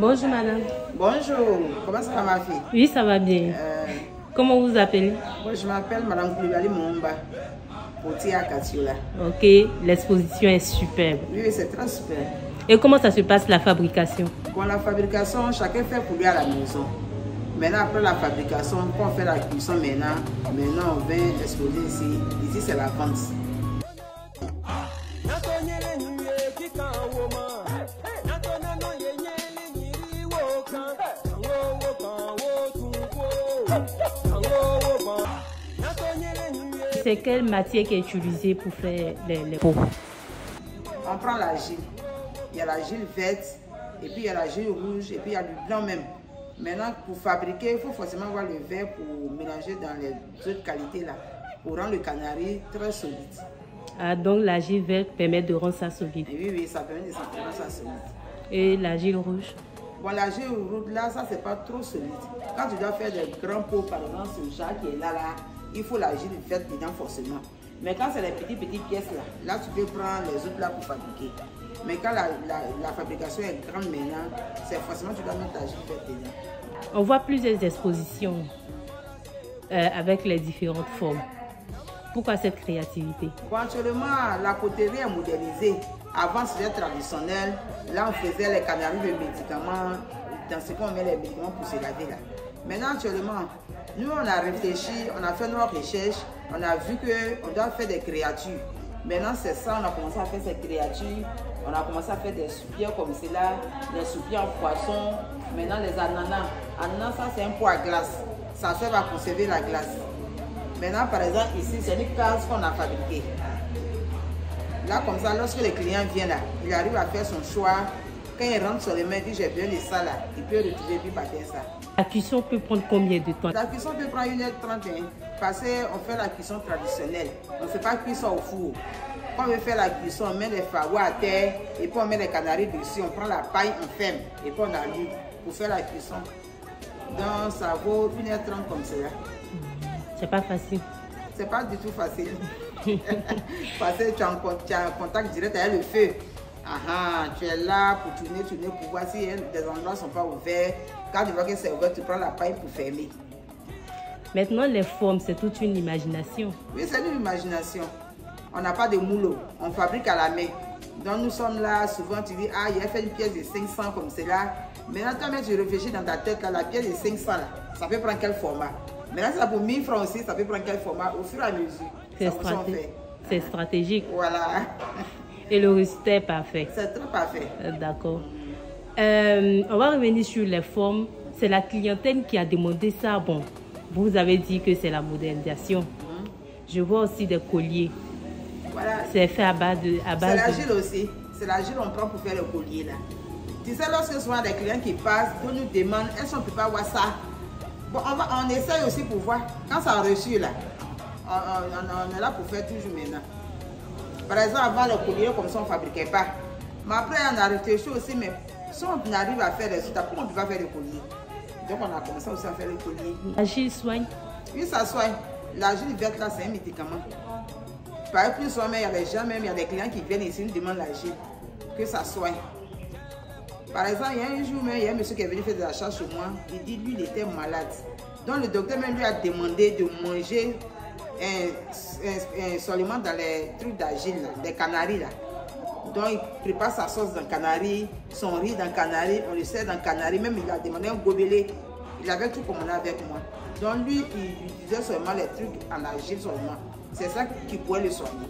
Bonjour madame. Bonjour, comment ça va ma fille? Oui, ça va bien. Comment vous vous appelez? Moi, je m'appelle Madame Koulibaly Moumba, Poti à Katiola. Ok, l'exposition est superbe. Oui, c'est très super. Et comment ça se passe la fabrication? Pour la fabrication, chacun fait pour lui à la maison. Maintenant, après la fabrication, quand on fait la cuisson maintenant on vient exposer ici. Ici, c'est la vente. C'est quelle matière qui est utilisée pour faire les pots? On prend l'argile. Il y a l'argile verte, et puis il y a l'argile rouge, et puis il y a du blanc même. Maintenant, pour fabriquer, il faut forcément avoir le vert pour mélanger dans les autres qualités là, pour rendre le canari très solide. Ah, donc l'argile verte permet de rendre ça solide. Et oui, ça permet de rendre ça solide. Et l'argile rouge? Bon, l'argile rouge là, ça c'est pas trop solide. Quand tu dois faire des grands pots, par exemple, ce genre qui est là, il faut l'argile verte dedans forcément. Mais quand c'est les petites pièces là tu peux prendre les autres là pour fabriquer. Mais quand la fabrication est grande maintenant, c'est forcément tu dois mettre l'argile verte dedans. On voit plusieurs expositions avec les différentes formes. Pourquoi cette créativité? Bon, actuellement, la poterie est modernisée. Avant, c'était traditionnel. Là, on faisait les canaries de médicaments. Dans ce qu'on met les médicaments pour se laver là. Maintenant, actuellement, nous, on a réfléchi, on a fait nos recherches. On a vu qu'on doit faire des créatures. Maintenant, c'est ça, on a commencé à faire ces créatures. On a commencé à faire des soupières comme cela, des soupières en poisson. Maintenant, les ananas. Ananas, ça, c'est un pot à glace. Ça sert à conserver la glace. Maintenant, par exemple, ici, c'est une case qu'on a fabriquée. Là, comme ça, lorsque le client vient là, il arrive à faire son choix. Quand il rentre sur les mains, il dit j'ai besoin de ça là, il peut retrouver puis partir ça. La cuisson peut prendre combien de temps? La cuisson peut prendre 1h30 parce qu'on fait la cuisson traditionnelle. On ne fait pas cuisson au four. Quand on veut faire la cuisson, on met les fagots à terre et puis on met les canaris dessus. On prend la paille, on ferme et puis on allume pour faire la cuisson. Donc ça vaut 1h30 comme cela. C'est pas facile. C'est pas du tout facile. Parce que tu es en contact direct avec le feu. Tu es là pour tourner pour voir si des endroits ne sont pas ouverts. Quand tu vois que c'est ouvert, tu prends la paille pour fermer. Maintenant, les formes, c'est toute une imagination. Oui, c'est une imagination. On n'a pas de moulot, on fabrique à la main. Donc nous sommes là, souvent tu dis, ah, il a fait une pièce de 500 comme cela. Maintenant, toi-même, tu réfléchis dans ta tête, là, la pièce de 500, là, ça peut prendre quel format? Maintenant, ça pour 1000 francs aussi, ça peut prendre quel format? Au fur et à mesure. C'est stratégique. Voilà. Et le résultat est parfait. C'est très parfait. D'accord. On va revenir sur les formes. C'est la clientèle qui a demandé ça. Bon, vous avez dit que c'est la modernisation. Je vois aussi des colliers. Voilà. C'est fait à base de... C'est l'argile aussi. C'est l'argile qu'on prend pour faire le collier là. Tu sais, lorsque souvent des clients qui passent, ils nous demandent, est-ce qu'on ne peut pas voir ça? Bon, on essaye aussi pour voir. Quand ça a reçu là, on est là pour faire toujours maintenant. Par exemple, avant le collier, comme ça, on ne fabriquait pas. Mais après, on a réfléchi aussi, mais si on arrive à faire les résultats, pourquoi on ne peut pas faire le collier? Donc, on a commencé aussi à faire le collier. L'argile soigne? Oui, ça soigne. L'argile verte, là, c'est un médicament. Par plus souvent, il y a des gens, même il y a des clients qui viennent ici, nous demandent l'argile, que ça soigne. Par exemple, il y a un jour, il y a un monsieur qui est venu faire des achats chez moi. Il dit, lui, il était malade. Donc, le docteur même lui a demandé de manger seulement dans les trucs d'argile, des canaris là. Donc, il prépare sa sauce dans le canari, son riz dans le canari, on le sert dans le canari. Même il a demandé un gobelet. Il avait tout commandé avec moi. Donc, lui, il utilisait seulement les trucs en argile seulement. C'est ça qui pouvait le soigner.